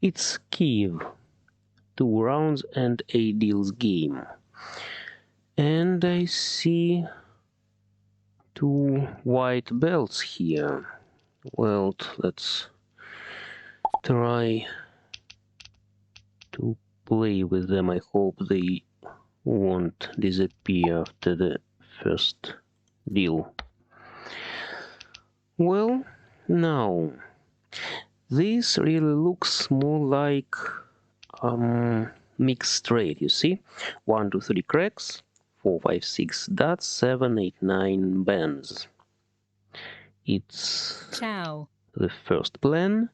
It's Kiev. 2 rounds and a deals game. And I see 2 white belts here. Well, let's try to play with them. I hope they won't disappear after the first deal. Well, now this really looks more like mixed straight, you see? 1, 2, 3 cracks, 4, 5, 6 dots, 7, 8, 9 bends. It's chow, the first plan,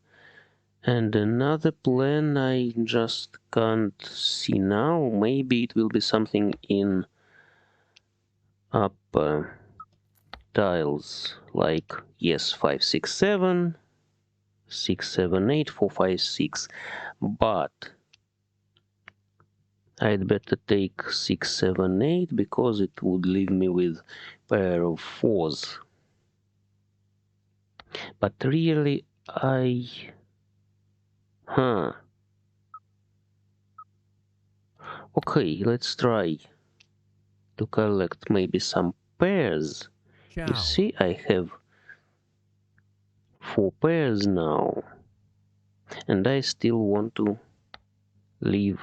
and another plan I just can't see now. Maybe it will be something in upper tiles, like yes, 5, 6, 7, 6, 7, 8, 4, 5, 6, but I'd better take 6, 7, 8 because it would leave me with pair of 4s. But really, Okay, let's try to collect maybe some pairs. You see, I have 4 pairs now, and I still want to leave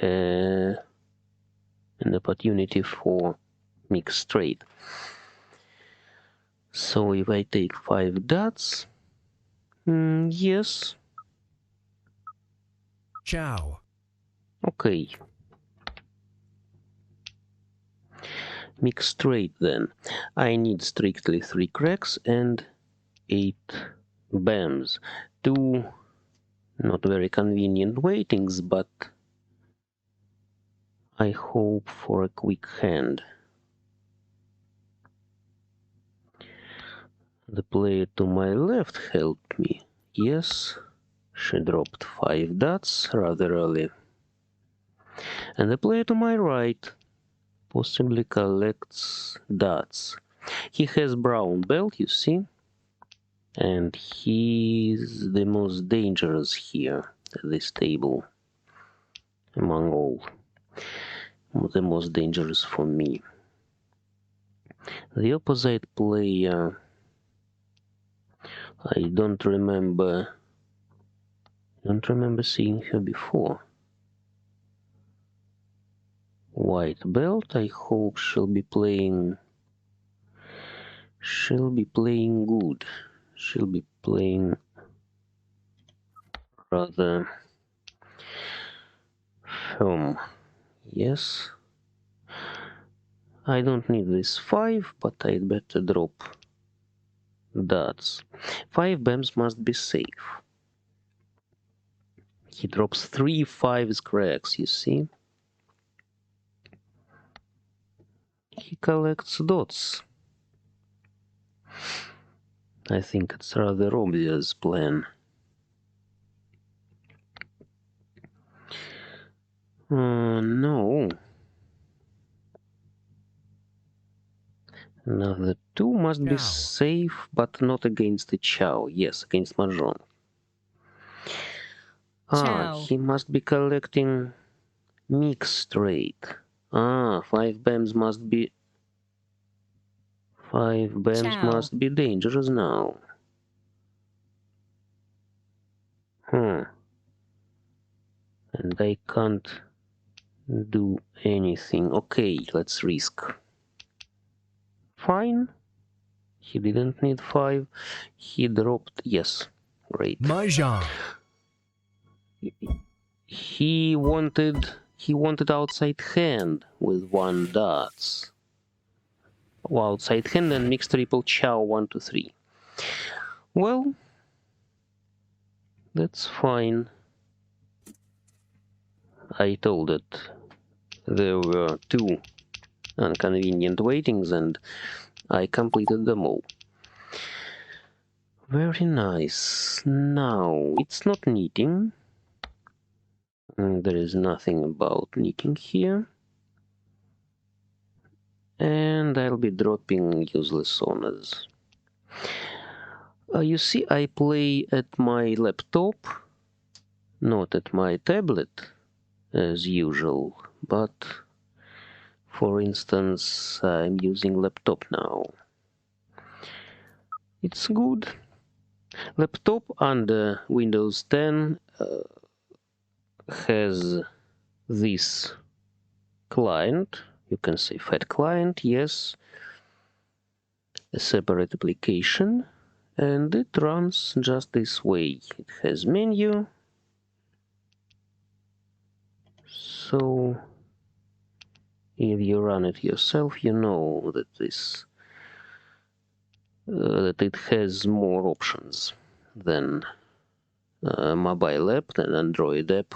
an opportunity for mixed straight. So if I take 5 dots, yes. Chow. Okay. Mixed straight then. I need strictly 3 cracks and 8 bams. 2 not very convenient waitings, but I hope for a quick hand. The player to my left helped me. Yes, she dropped 5 dots rather early. And the player to my right possibly collects dots. He has brown belt, you see, and he's the most dangerous here at this table among all. The most dangerous for me. The opposite player, I don't remember seeing her before. White belt, I hope she'll be playing good. She'll be playing rather firm. Yes. I don't need this 5, but I'd better drop dots. 5 bams must be safe. He drops 3 5s cracks, you see. He collects dots. I think it's rather obvious plan. No. Now the 2 must be safe, but not against the chow. Yes, against mahjong. chow, He must be collecting mixed straight. 5 bams must be... 5 bams chow, must be dangerous now. And I can't do anything. Okay, let's risk. Fine. He didn't need 5. He dropped... Yes, great. Mahjong. He wanted outside hand with 1 dots. Outside hand and mixed triple chow 1, 2, 3. Well, that's fine. I told it there were 2 inconvenient waitings and I completed them all. Very nice. Now, it's not knitting. There is nothing about knitting here. And I'll be dropping useless honors. You see, I play at my laptop, not at my tablet as usual, but for instance, I'm using laptop now. It's good. Laptop under Windows 10 has this client. You can say fat client, yes, a separate application, and it runs just this way. It has menu, so if you run it yourself, you know that that it has more options than a mobile app, than Android app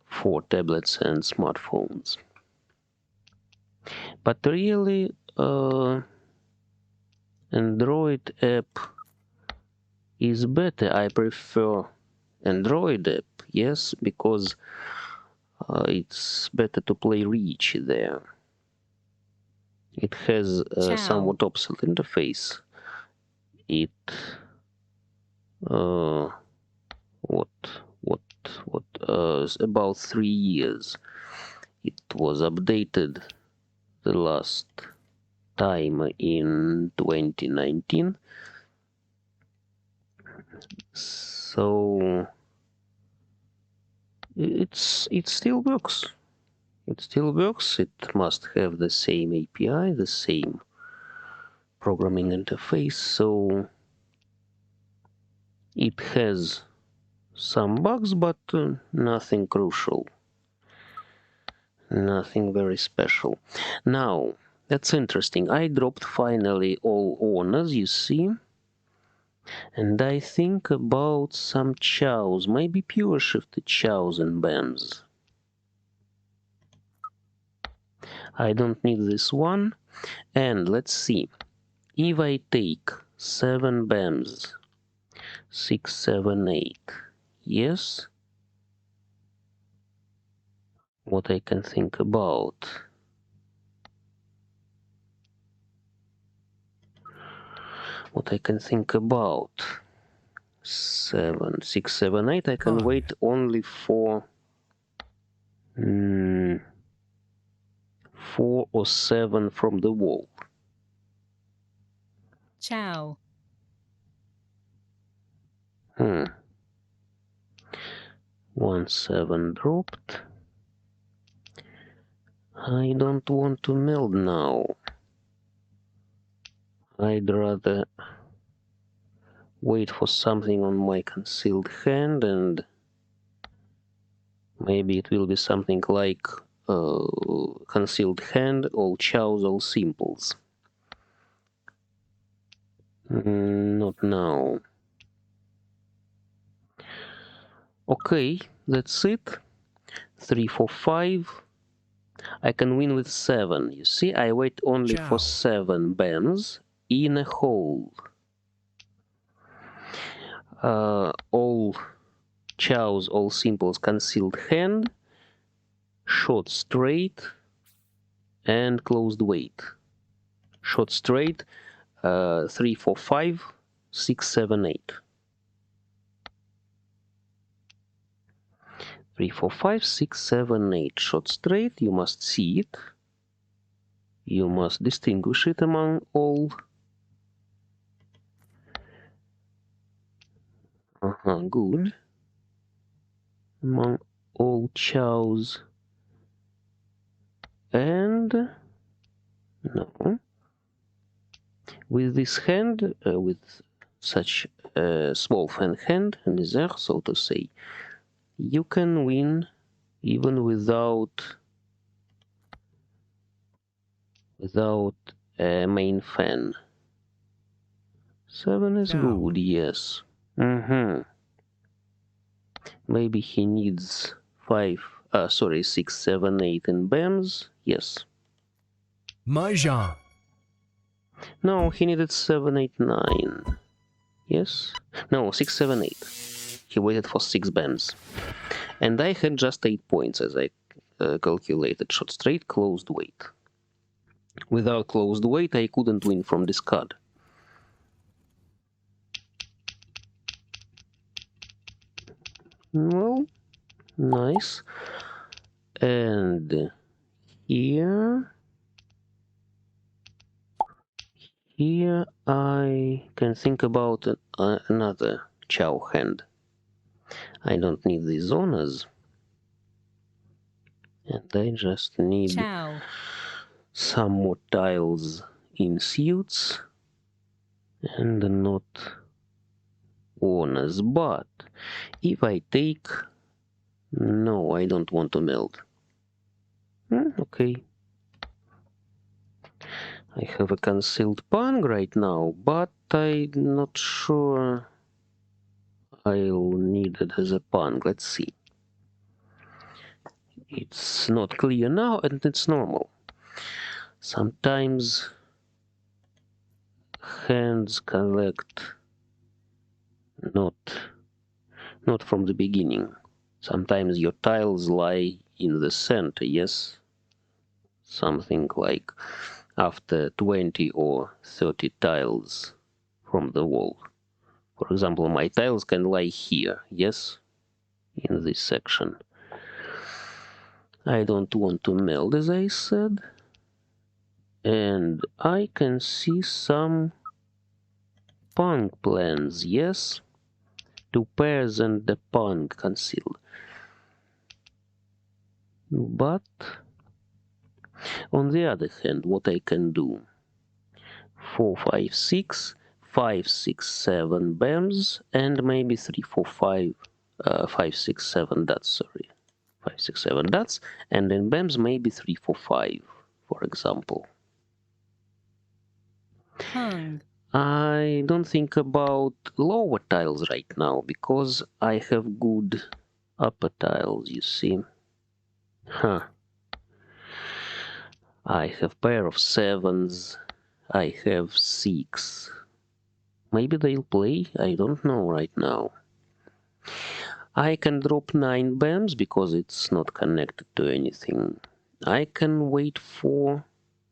for tablets and smartphones. But really, Android app is better. I prefer Android app, yes, because it's better to play rich there. It has a somewhat obsolete interface. It about 3 years. It was updated the last time in 2019. So it still works. It still works. It must have the same API, the same programming interface. So it has some bugs, but nothing crucial. Nothing very special. Now, that's interesting. I dropped finally all honors, you see. And I think about some chows, maybe pure shifted chows and BAMs. I don't need this one. And let's see. If I take 7 BAMs, 6, 7, 8, yes? What I can think about. What I can think about. 7, 6, 7, 8. I can wait only for 4 or 7 from the wall. Chow. 1, 7 dropped. I don't want to meld now. I'd rather wait for something on my concealed hand, and maybe it will be something like concealed hand, all chows, all simples. Not now. Okay, that's it. 3, 4, 5. I can win with 7. You see, I wait only for 7 BAMs in a hole. All chows, all simples, concealed hand, shot straight, and closed wait. Shot straight, 3, 4, 5, 6, 7, 8. 3, 4, 5, 6, 7, 8. Shot straight, you must see it. You must distinguish it among all. Good. Among all chows. And no. With this hand, with such a small fan hand, misere, so to say, you can win even without a main fan. 7 is good, yes. Maybe he needs 6, 7, 8 in BAMs, yes. Mahjong. No, he needed 7, 8, 9. Yes? No, 6, 7, 8. He waited for 6 BAMs. And I had just 8 points as I calculated. Shot straight, closed wait. Without closed wait, I couldn't win from this card. Well, nice. And here I can think about another chow hand. I don't need these honors, and I just need chow, some more tiles in suits and not honors. But if I take... No, I don't want to meld. Okay. I have a concealed pang right now, but I'm not sure I'll need it as a pang. Let's see. It's not clear now, and it's normal. Sometimes hands collect not from the beginning. Sometimes your tiles lie in the center, yes? Something like after 20 or 30 tiles from the wall. For example, my tiles can lie here, yes? In this section. I don't want to meld, as I said. And I can see some pang plans, yes? Two pairs and the pang concealed. But on the other hand, what I can do? 4, 5, 6, 5, 6, 7 BAMs, and maybe 3, 4, 5, 5, 6, 7 dots, sorry. 5, 6, 7 dots, and then BAMs maybe 3, 4, 5, for example. hung, I don't think about lower tiles right now, because I have good upper tiles, you see. Huh. I have pair of 7s, I have 6. Maybe they'll play, I don't know right now. I can drop 9 BAMs because it's not connected to anything. I can wait for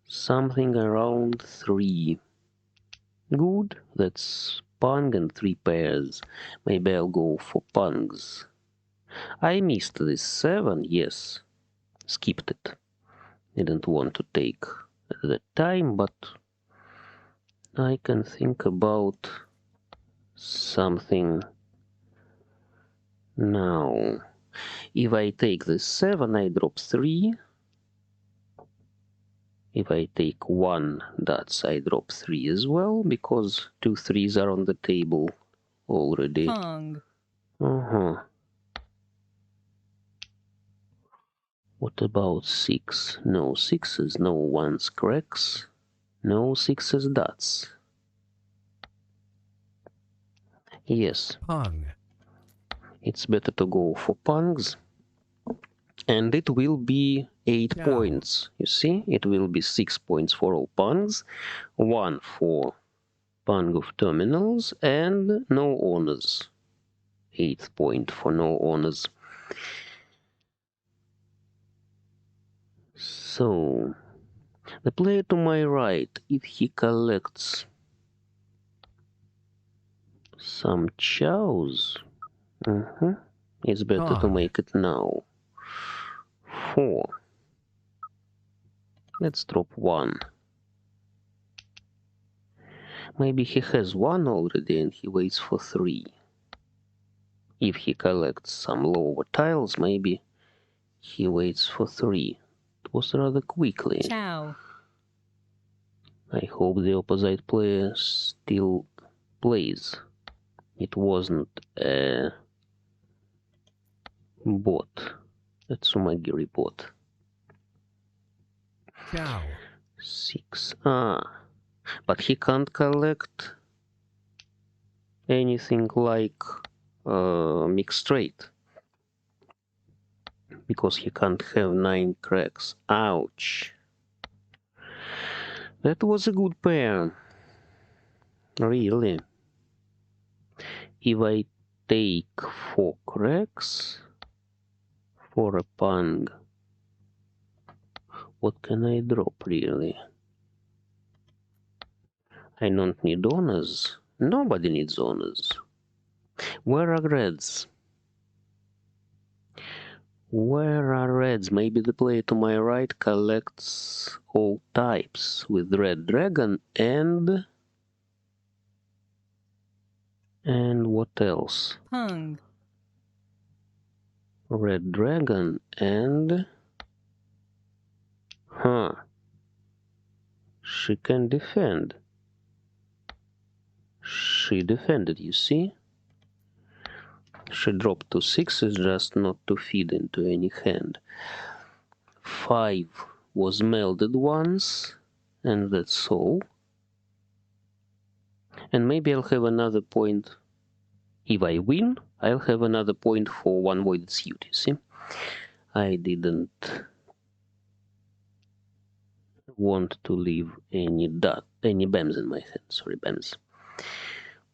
something around 3. Good, that's pang and 3 pairs. Maybe I'll go for pangs. I missed this 7, yes. Skipped it. Didn't want to take at that time, but I can think about something now. If I take this 7, I drop 3. If I take 1 dots, I drop 3 as well, because 2 3s are on the table already. hung, Uh-huh. What about 6? No 6s, no 1s cracks, no 6s dots. Yes, Pong. it's better to go for pungs. And it will be 8 Chow. points. You see, it will be 6 points for all pungs, 1 for pung of terminals, and no honors. 8th point for no honors. So, the player to my right, if he collects some chows, it's better to Pong. make it now. 4. Let's drop 1. Maybe he has 1 already and he waits for 3. If he collects some lower tiles, maybe he waits for 3. It was rather quickly. chow, I hope the opposite player still plays. It wasn't a bot. A Tsumagiri bot. Chow. 6. But he can't collect anything like mixed straight. Because he can't have 9 cracks. Ouch. That was a good pair. Really. If I take 4 cracks for a pung, what can I drop really? I don't need honors. Nobody needs honors. Where are reds? Where are reds? Maybe the player to my right collects all types with red dragon and what else? Hung. Red dragon and she can defend. She defended, you see? She dropped to 6s just not to feed into any hand. 5 was melded once, and that's all. And maybe I'll have another point. If I win, I'll have another point for one voided suit, you see? I didn't want to leave any BAMs in my hand. Sorry, BAMs.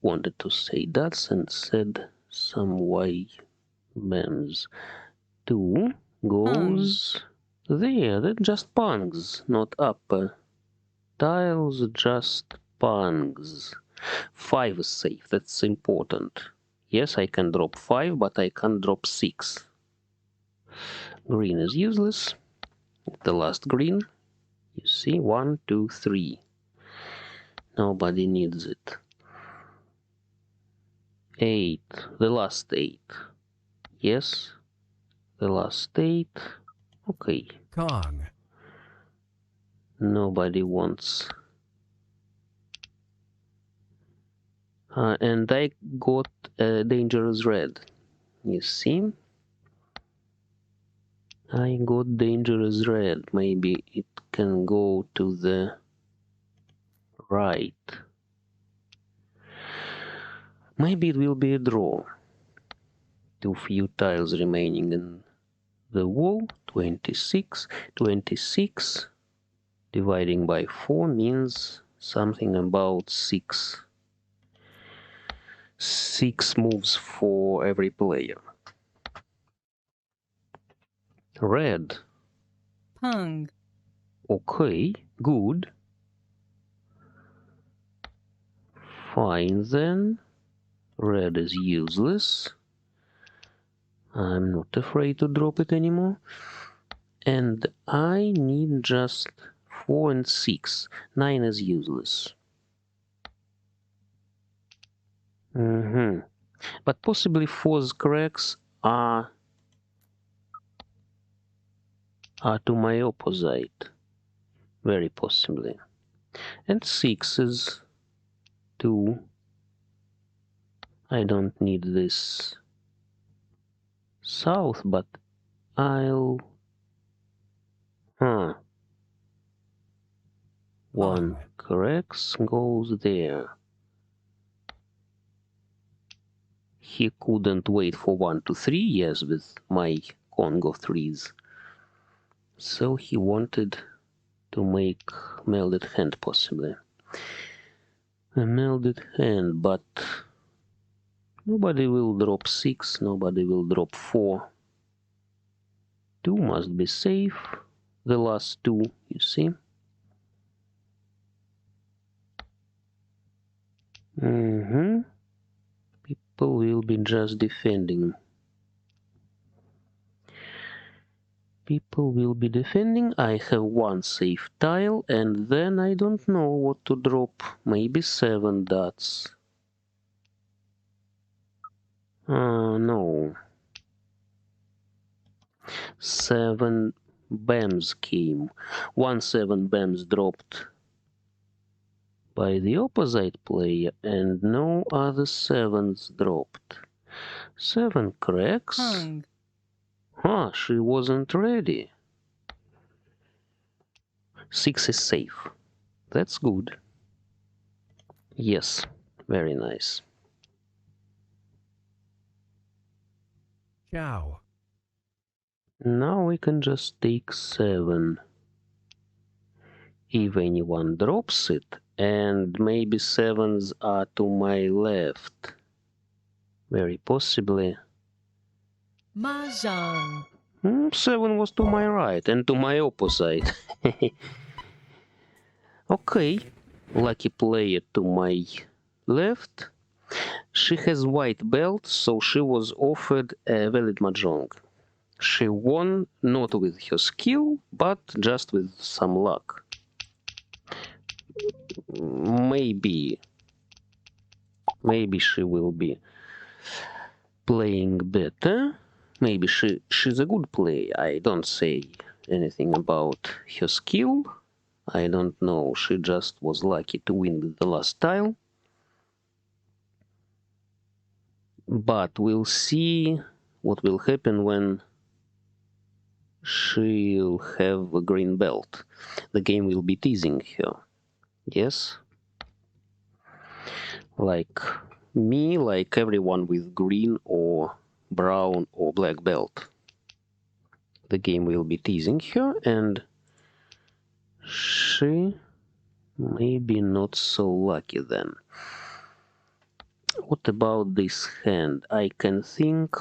Wanted to say dots and said some Y BAMs. 2 goes there. That's just pungs, not upper tiles, just pungs. 5 is safe, that's important. Yes, I can drop 5, but I can't drop 6. Green is useless. The last green, you see, 1, 2, 3. Nobody needs it. 8, the last 8. Yes, the last 8. Okay. Kong. Nobody wants. And I got a dangerous red. You see? I got dangerous red. Maybe it can go to the right. Maybe it will be a draw. Too few tiles remaining in the wall. 26. 26 dividing by 4 means something about 6. 6 moves for every player. Red. Hung. Okay, good. Fine then. Red is useless. I'm not afraid to drop it anymore. And I need just 4 and 6. 9 is useless. But possibly 4's cracks are to my opposite. Very possibly. And 6 is 2. I don't need this south, but I'll... One cracks goes there. He couldn't wait for 1 to 3, yes, with my Congo 3s. So he wanted to make melded hand, possibly. A melded hand, but nobody will drop 6, nobody will drop 4. 2 must be safe. The last 2, you see. People will be just defending. People will be defending. I have 1 safe tile, and then I don't know what to drop. Maybe 7 dots. No. 7 BAMs came. 1 7 BAMs dropped by the opposite player, and no other 7s dropped. 7 cracks. Hung. She wasn't ready. 6 is safe. That's good. Yes, very nice. Chow. Now we can just take 7. If anyone drops it, and maybe 7s are to my left. Very possibly. Mahjong. 7 was to my right and to my opposite. Okay, lucky player to my left. She has white belt, so she was offered a valid mahjong. She won not with her skill, but just with some luck. Maybe she will be playing better. Maybe she's a good player. I don't say anything about her skill. I don't know. She just was lucky to win with the last tile. But we'll see what will happen when she'll have a green belt. The game will be teasing her. Yes? Like me, like everyone with green or brown or black belt. The game will be teasing her, and she may be not so lucky then. What about this hand? I can think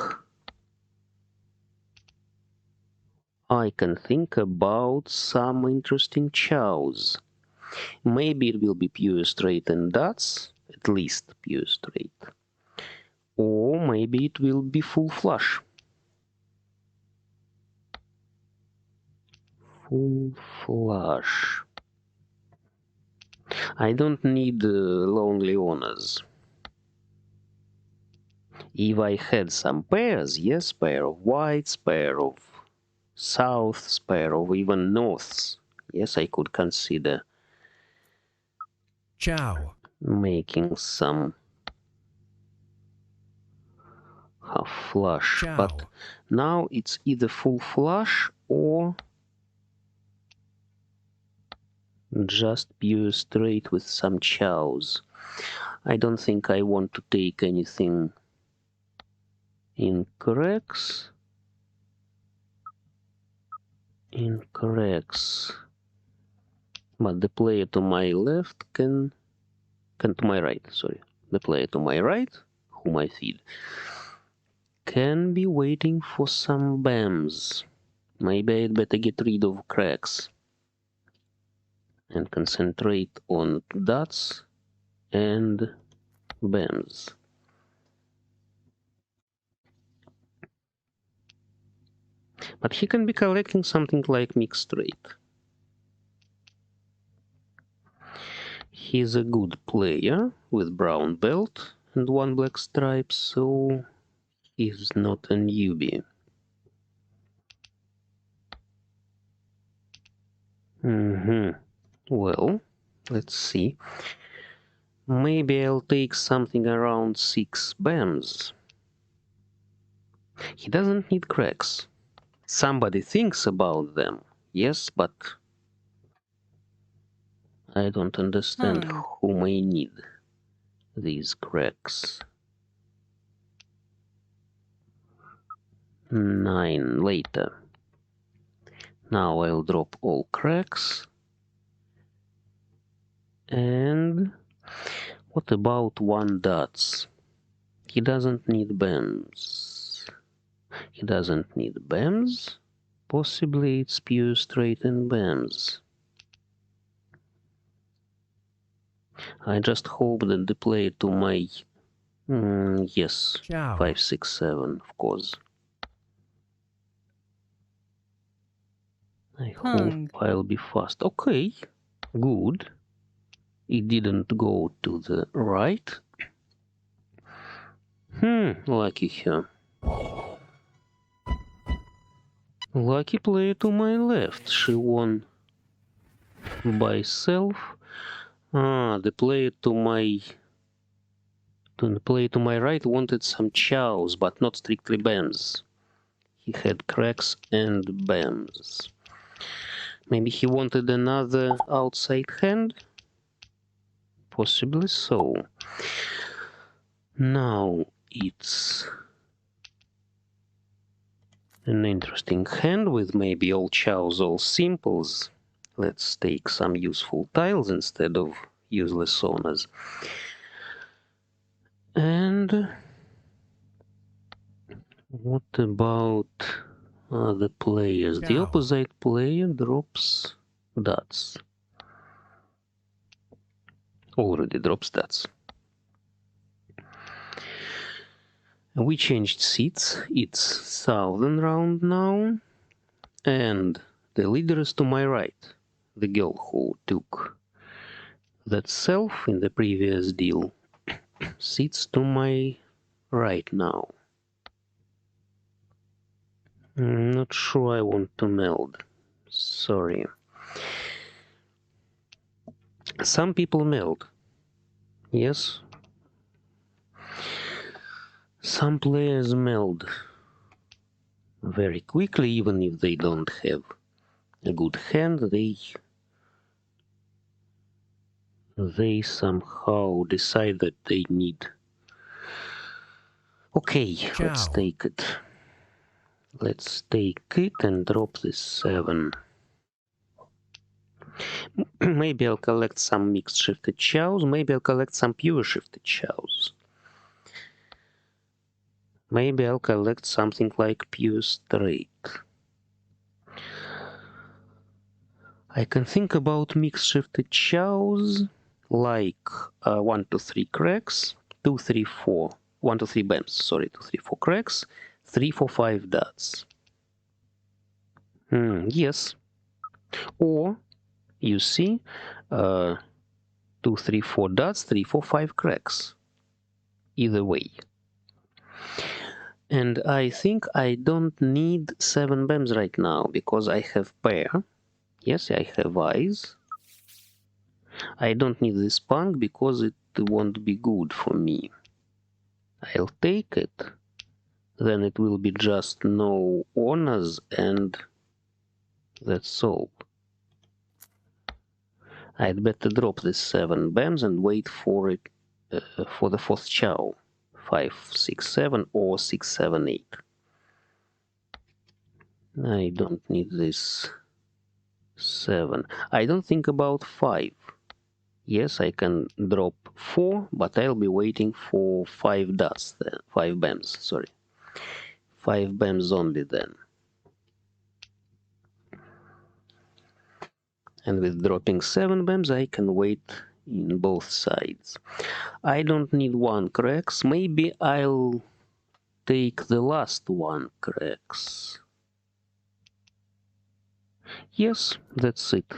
about some interesting chows. Maybe it will be pure straight and dots, at least pure straight. Or maybe it will be full flush. Full flush. I don't need lonely honors. If I had some pairs, yes, pair of whites, pair of souths, pair of even norths, yes, I could consider chow, making some half flush. chow, But now it's either full flush or just pure straight with some chows. I don't think I want to take anything in cracks. But the player to my left can to my right, sorry. The player to my right, whom I feed, can be waiting for some BAMs. Maybe I'd better get rid of cracks and concentrate on dots and BAMs. But he can be collecting something like mixed straight. He's a good player with brown belt and one black stripe, so he's not a newbie. Well, let's see. Maybe I'll take something around 6 BAMs. He doesn't need cracks. Somebody thinks about them, yes, but I don't understand who may need these cracks. 9 later. Now I'll drop all cracks. And what about 1 dots? He doesn't need BAMs. Possibly it's pure straight and BAMs. I just hope that the player to my... yes, chow, 5, 6, 7, of course. I hope I'll be fast. Okay, good. It didn't go to the right. Lucky her. Lucky player to my left. She won by self. The player to my right wanted some chows, but not strictly BAMs. He had cracks and BAMs. Maybe he wanted another outside hand? Possibly so. Now it's an interesting hand with maybe all chows, all simples. Let's take some useful tiles instead of useless owners. And what about other players? The chow, opposite player drops dots. Already drops dots. We changed seats. It's southern round now. And the leader is to my right. The girl who took that self in the previous deal sits to my right now. Not sure I want to meld. Sorry. Some people meld. Yes. Some players meld very quickly, even if they don't have a good hand. They somehow decide that they need. Okay, let's chow, take it. Let's take it and drop this 7. Maybe I'll collect some mixed shifted chows. Maybe I'll collect some pure shifted chows. Maybe I'll collect something like pure straight. I can think about mixed shifted chows like 1, 2, 3 cracks, 2, 3, 4, 1, 2, 3 bams, sorry, 2, 3, 4 cracks, 3, 4, 5 dots. Yes. Or, you see, 2, 3, 4 dots, 3, 4, 5 cracks. Either way. And I think I don't need 7 bams right now, because I have pair. Yes, I have eyes. I don't need this punk because it won't be good for me. I'll take it. Then it will be just no honors and that's all. I'd better drop this 7 bams and wait for it for the 4th chow. 5, 6, 7 or 6, 7, 8. I don't need this 7. I don't think about 5. Yes, I can drop 4, but I'll be waiting for 5 dots then. 5 bams, sorry. 5 bams only then. And with dropping 7 bams, I can wait in both sides. I don't need 1 cracks. Maybe I'll take the last 1 cracks. Yes, that's it.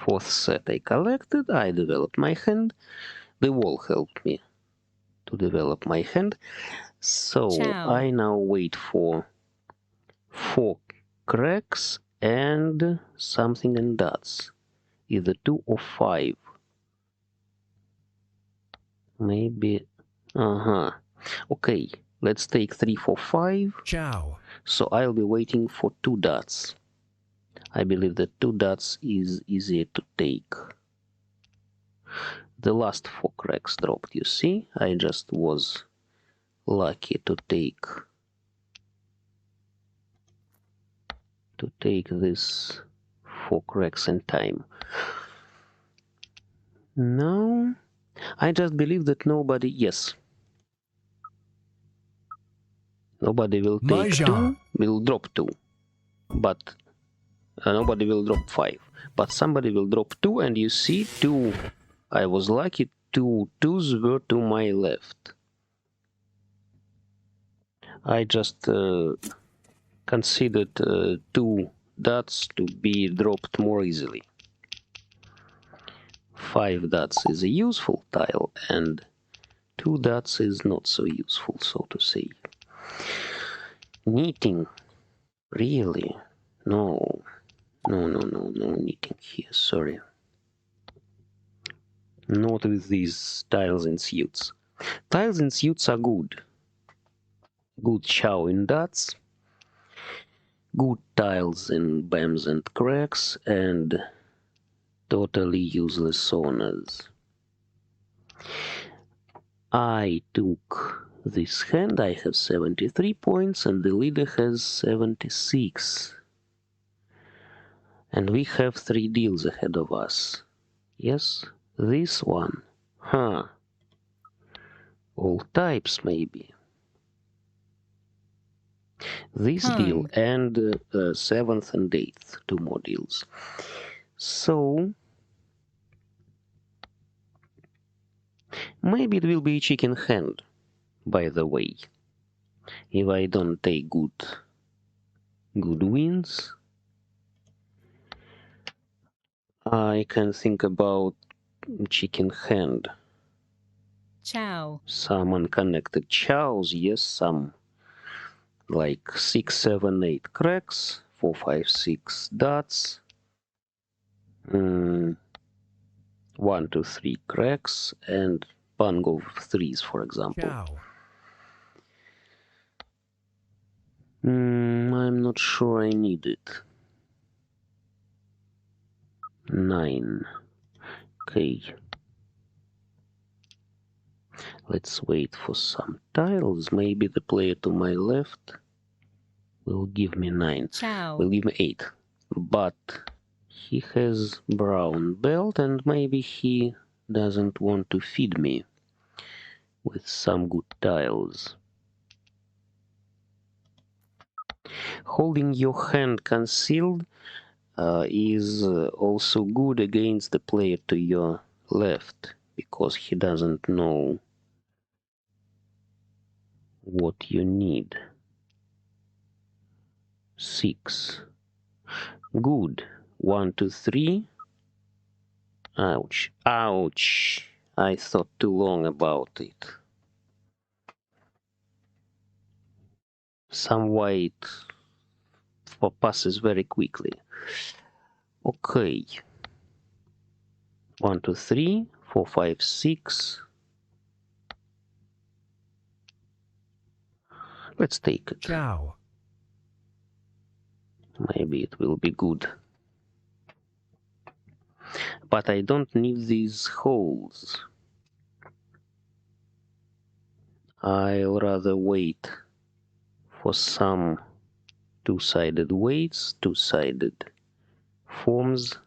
4th set I collected. I developed my hand. The wall helped me to develop my hand. So chow, I now wait for 4 cracks and something in dots. Either 2 or 5. Maybe. Okay, let's take 3, 4, 5. chow, So I'll be waiting for 2 dots. I believe that 2 dots is easier to take. The last 4 cracks dropped, you see? I just was lucky to take this 4 cracks in time. No, I just believe that nobody, yes. Nobody will take mahjong, 2, will drop 2. But nobody will drop 5. But somebody will drop 2, and you see 2. I was lucky, 2 twos were to my left. I just considered 2 dots to be dropped more easily. 5 dots is a useful tile, and 2 dots is not so useful, so to say. Knitting. Really? No. No knitting here, sorry. Not with these tiles and suits. Tiles and suits are good. Good chow in dots. Good tiles in bams and cracks, and totally useless saunas. I took this hand. I have 73 points, and the leader has 76. And we have 3 deals ahead of us. Yes, this one. All types, maybe. This deal hung, and 7th and 8th, 2 more deals. So maybe it will be a chicken hand, by the way. if I don't take good wins, I can think about chicken hand. chow, Some unconnected chows, yes, some like 6, 7, 8 cracks, 4, 5, 6 dots, 1, 2, 3 cracks, and bung of threes, for example. Cow. I'm not sure I need it. 9. Okay. Let's wait for some tiles. Maybe the player to my left will give me 9. chow, Will give me 8. But he has brown belt and maybe he doesn't want to feed me with some good tiles. Holding your hand concealed is also good against the player to your left, because he doesn't know what you need. 6. Good. 1, 2, 3. Ouch. Ouch. I thought too long about it. Some white passes very quickly. Okay. 1, 2, 3, 4, 5, 6. Let's take it. Cow. Maybe it will be good. But I don't need these holes. I'll rather wait for some two-sided weights, two-sided forms,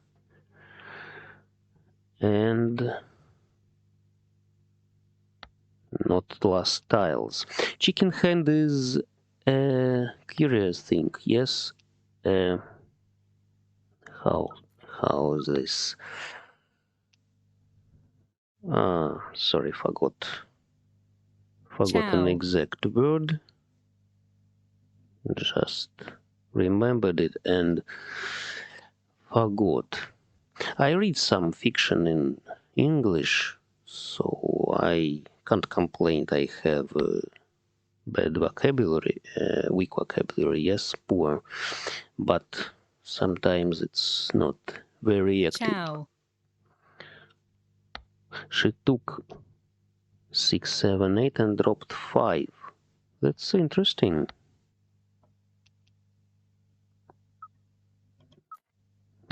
and not last tiles. Chicken hand is a curious thing, yes? How is this? Sorry, forgot an chow, exact word. Just remembered it and forgot. I read some fiction in English, so I can't complain. I have bad vocabulary, weak vocabulary, yes, poor, but sometimes it's not very active. chow, She took 6, 7, 8 and dropped 5. That's interesting.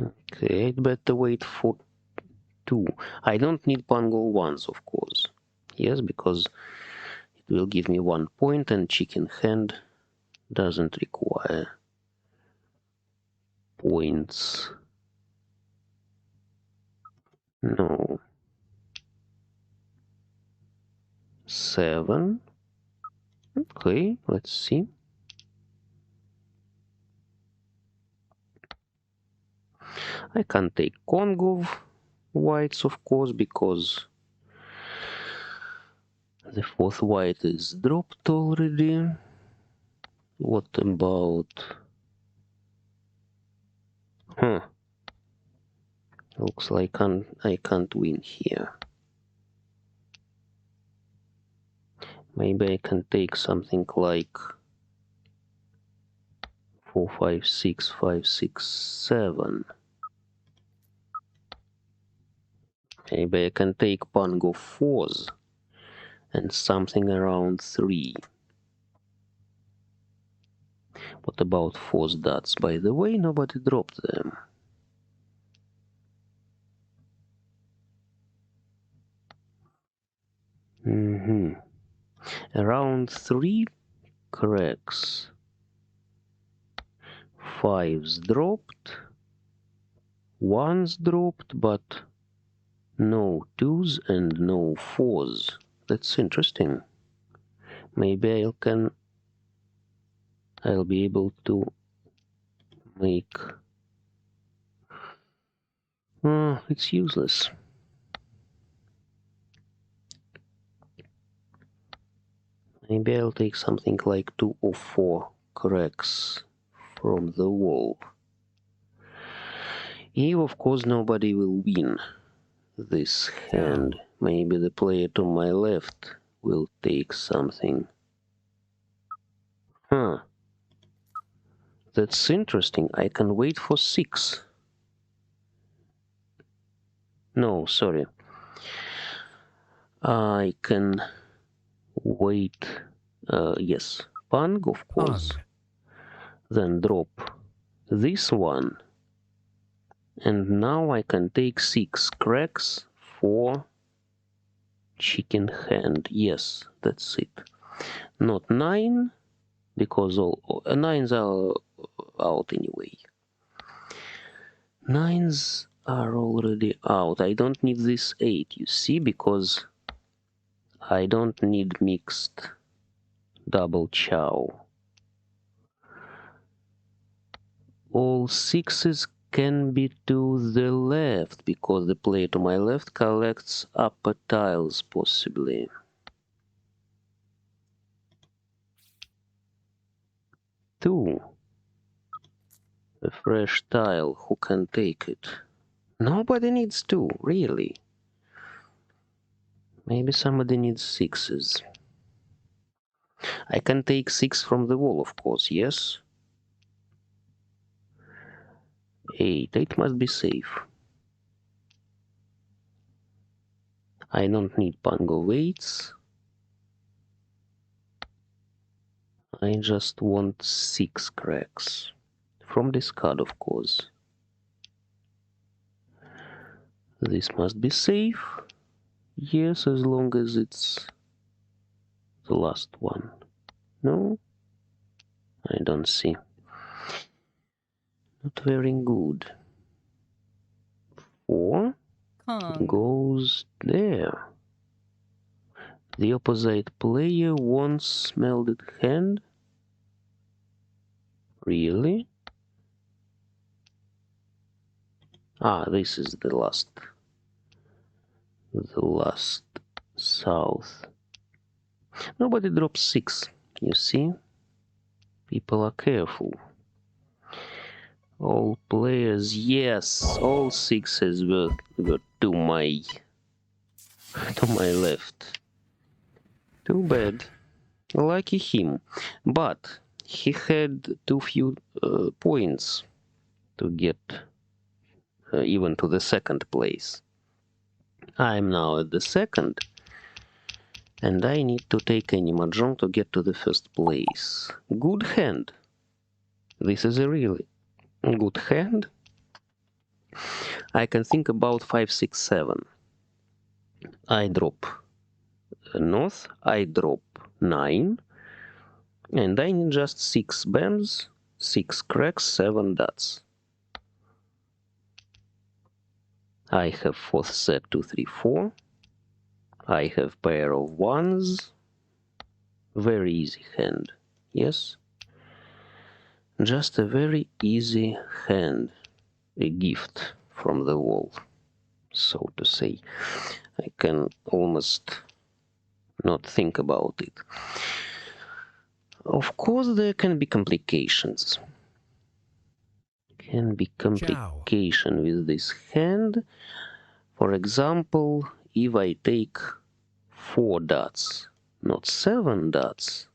Okay, I'd better wait for 2. I don't need Pango ones, of course. Yes, because it will give me 1 point and chicken hand doesn't require points. No. 7. Okay, let's see. I can take Congo whites, of course, because the 4th white is dropped already. What about... Looks like I can't win here. Maybe I can take something like 4, 5, 6, 5, 6, 7. Maybe I can take Pango 4s and something around 3. What about 4 dots? By the way, nobody dropped them. Around 3 cracks. 5s dropped. 1s dropped, but no 2s and no 4s. That's interesting. Maybe I'll be able to make... it's useless. Maybe I'll take something like 2 or 4 cracks from the wall. If, of course, nobody will win this hand. Maybe the player to my left will take something. Huh. That's interesting. I can wait for 6. No, sorry. I can wait. Yes. Pang, of course. Pang. Then drop this one. And now I can take 6 cracks for chicken hand. Yes, that's it. Not 9, because all 9s are out anyway. 9s are already out. I don't need this 8, you see, because I don't need mixed double chow. All 6s can be to the left, because the player to my left collects upper tiles, possibly. Two. A fresh tile, who can take it? Nobody needs 2, really. Maybe somebody needs 6s. I can take 6 from the wall, of course, yes? 8. 8 must be safe. I don't need pango weights. I just want 6 cracks. From this card, of course. This must be safe. Yes, as long as it's the last one. No? I don't see. Not very good. 4 Kong. goes there. The opposite player wants melded hand. Really? Ah, this is the last south. Nobody drops 6, you see? People are careful. All players, yes, all 6s were to my left. Too bad. Lucky him. But he had too few points to get even to the second place. I'm now at the second, and I need to take any mahjong to get to the first place. Good hand. This is a really good hand. I can think about 5, 6, 7. I drop north, I drop 9, and I need just 6 bends, 6 cracks, 7 dots. I have fourth set 2, 3, 4. I have pair of 1s. Very easy hand, yes? Just a very easy hand. A gift from the wall, so to say. I can almost not think about it. Of course, there can be complications. Complication with this hand. For example, if I take 4 dots, not 7 dots,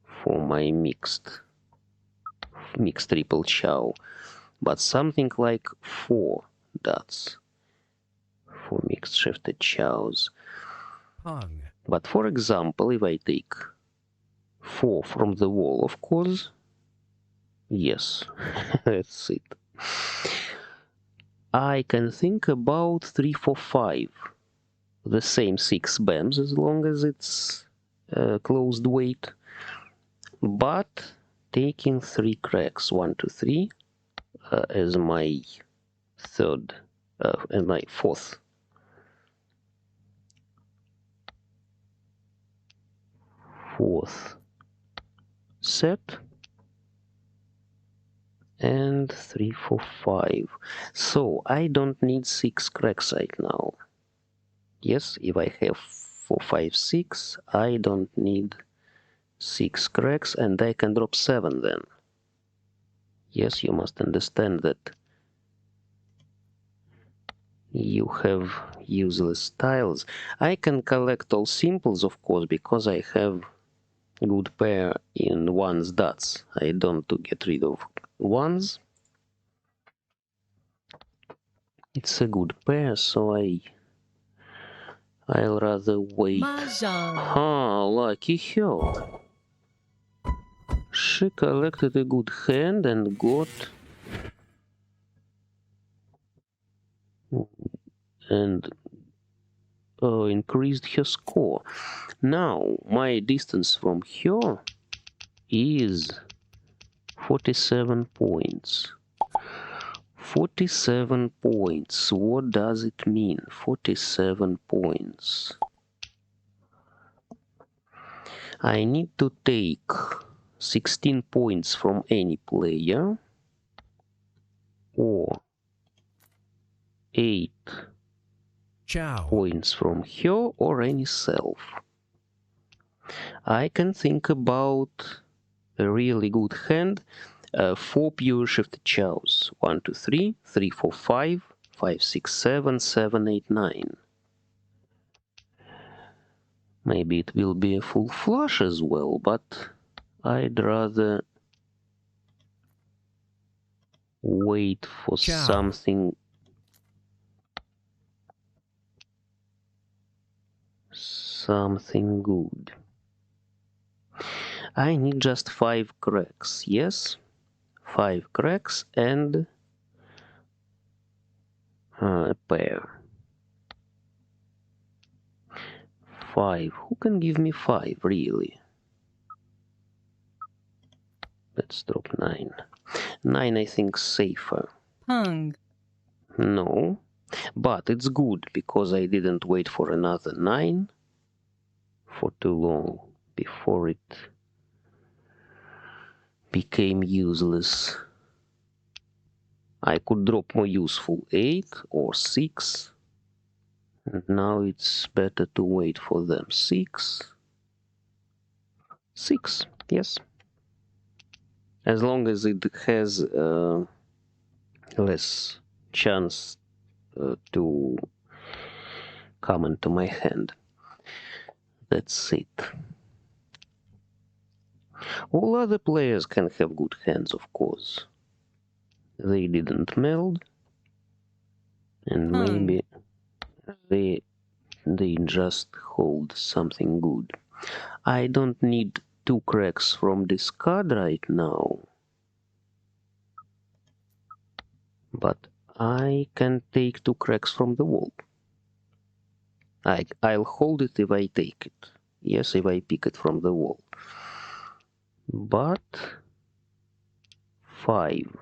for my mixed triple chow, but something like 4 dots for mixed shifted chows. Pang. But for example, if I take 4 from the wall, of course, yes, that's it. I can think about 3, 4, 5. The same 6 BAMs as long as it's closed weight, but taking 3 cracks, 1, 2, 3, as my third and my fourth set, and 3, 4, 5. So I don't need 6 cracks right now. Yes, if I have 4, 5, 6, I don't need 6 cracks, and I can drop 7 then. Yes, you must understand that you have useless tiles. I can collect all simples, of course, because I have good pair in ones dots. I don't to get rid of ones. It's a good pair, so I'll rather wait. Mahjong. Ah, lucky her. She collected a good hand and got and increased her score. Now my distance from her is 47 points. 47 points. What does it mean? 47 points. I need to take 16 points from any player or 8 chow, points from her or any self. I can think about a really good hand. 4 pure shifted chows. 1, 2, 3, 3, 4, 5, 5, 6, 7, 7, 8, 9. Maybe it will be a full flush as well, but I'd rather wait for chow, something good. I need just 5 cracks, yes? 5 cracks and a pair. 5. Who can give me 5, really? Let's drop 9. 9, I think, safer. Pung. No, but it's good because I didn't wait for another 9 for too long before it became useless. I could drop more useful 8 or 6, and now it's better to wait for them. 6. 6, yes. As long as it has less chance to come into my hand. That's it. All other players can have good hands, of course. They didn't meld, and Pung. maybe they just hold something good. I don't need 2 cracks from this card right now, but I can take 2 cracks from the wall. I'll hold it if I take it. Yes, if I pick it from the wall. But 5.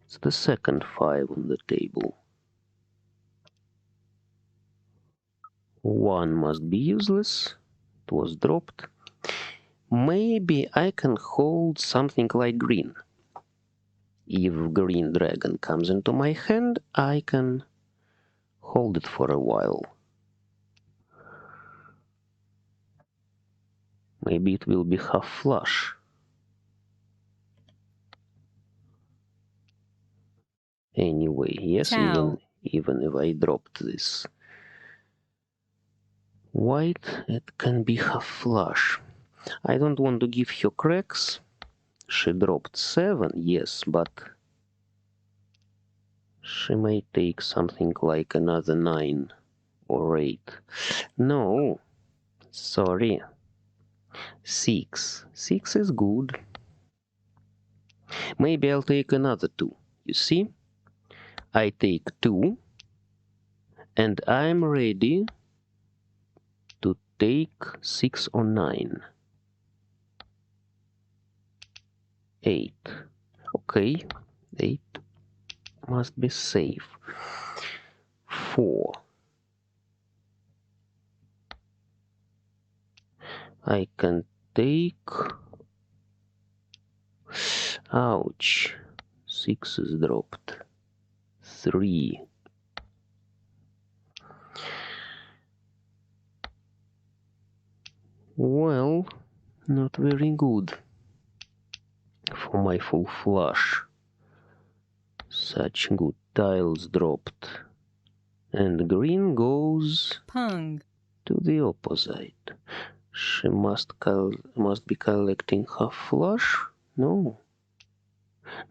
It's the second 5 on the table. 1 must be useless. It was dropped. Maybe I can hold something like green. If green dragon comes into my hand, I can hold it for a while. Maybe it will be half flush. Anyway, yes, Chow. even if I dropped this white, it can be half flush. I don't want to give her cracks. She dropped 7, yes, but she may take something like another 9 or 8. No, sorry. 6. 6 is good. Maybe I'll take another 2. You see? I take 2, and I'm ready to take 6 or 9. 8. Okay, 8 must be safe. 4. I can take... Ouch. 6 is dropped. 3. Well, Not very good for my full flush. Such good tiles dropped. And green goes Pung. to the opposite. She must be collecting half flush? No.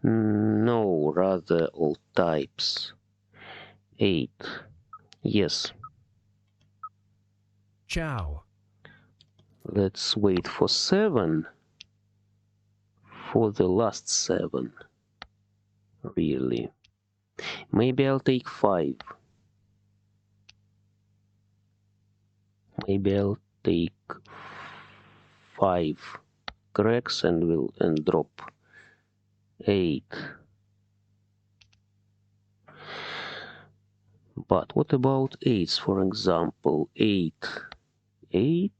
No, rather all types. 8. Yes. chow, Let's wait for 7. For the last 7. Really. Maybe I'll take 5. Maybe I'll take 5 cracks and drop 8. But what about 8s, for example? 8. 8.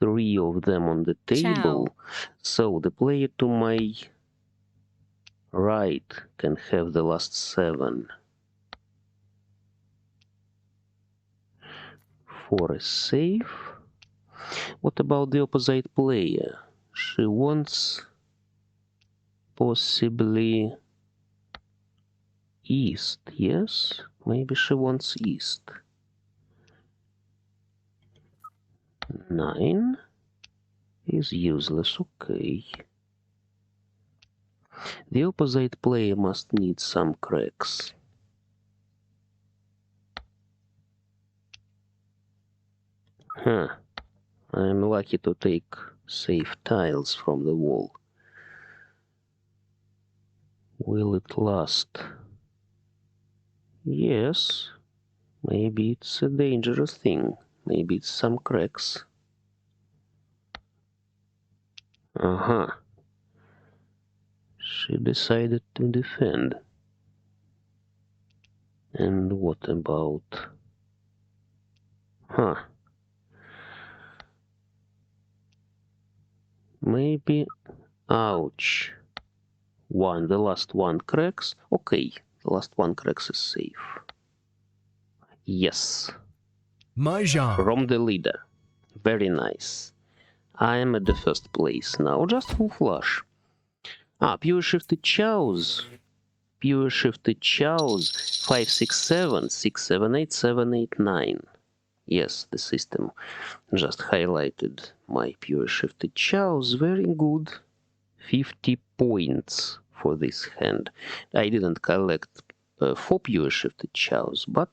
3 of them on the table. Chow. So the player to my right can have the last 7. 4 is safe. What about the opposite player? She wants possibly east, yes? Maybe she wants east. 9 is useless, okay. The opposite player must need some cracks. Huh. I'm lucky to take safe tiles from the wall. Will it last? Yes. Maybe it's a dangerous thing. Maybe it's some cracks. Uh-huh. She decided to defend. And what about... Huh. Maybe... Ouch. The last one cracks. Okay, the last one cracks is safe. Yes. mahjong, From the leader. Very nice. I am at the first place now, just full flush. Pure shifted chows. Pure shifted chows. 5, 6, 7, 6, 7, 8, 7, 8, 9. Yes, the system just highlighted my pure shifted chows. Very good. 50 points for this hand. I didn't collect 4 pure shifted chows, but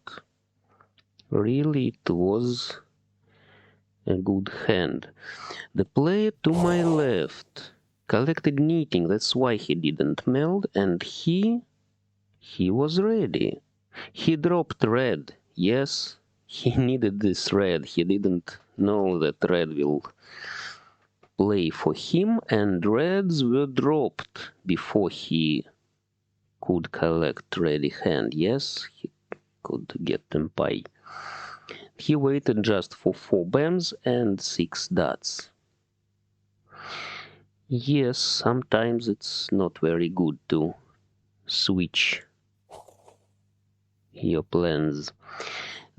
really it was a good hand. The player to my left collected knitting, that's why he didn't meld, and he was ready. He dropped red, yes, he needed this red. He didn't know that red will play for him, and reds were dropped before he could collect ready hand. Yes, he could get them by. He waited just for 4 bams and 6 dots. Yes, sometimes it's not very good to switch your plans.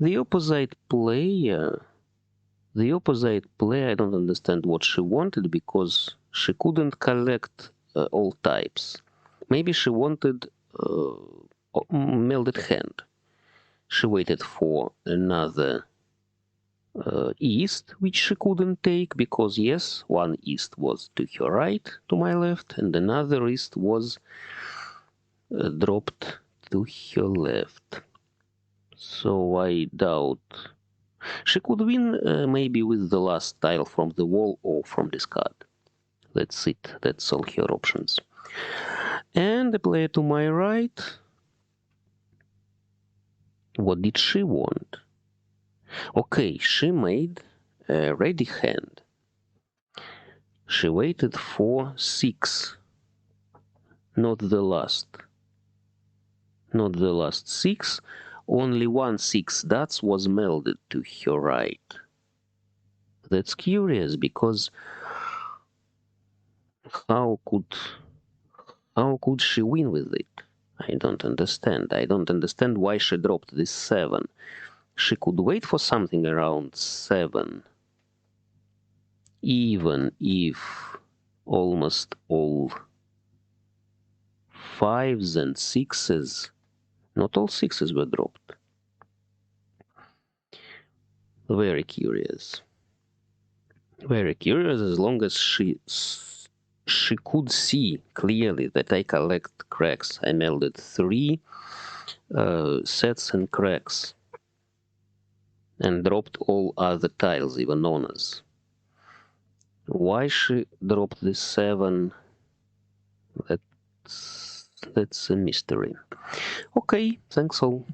The opposite player, I don't understand what she wanted, because she couldn't collect all types. Maybe she wanted melded hand. She waited for another east, which she couldn't take, because yes, one east was to her right, to my left, and another east was dropped to her left. So I doubt she could win, maybe with the last tile from the wall or from discard. That's it, that's all her options. And the player to my right, what did she want? Okay, she made a ready hand. She waited for 6, not the last 6, only 1 6 dots was melded to her right. That's curious, because how could she win with it? I don't understand. I don't understand why she dropped this 7. She could wait for something around 7. even if almost all 5s and 6s, not all 6s were dropped. Very curious. Very curious, as long as she could see clearly that I collect cracks. I melded 3 sets and cracks and dropped all other tiles, even honors. Why she dropped the 7? That's a mystery. Okay, thanks all.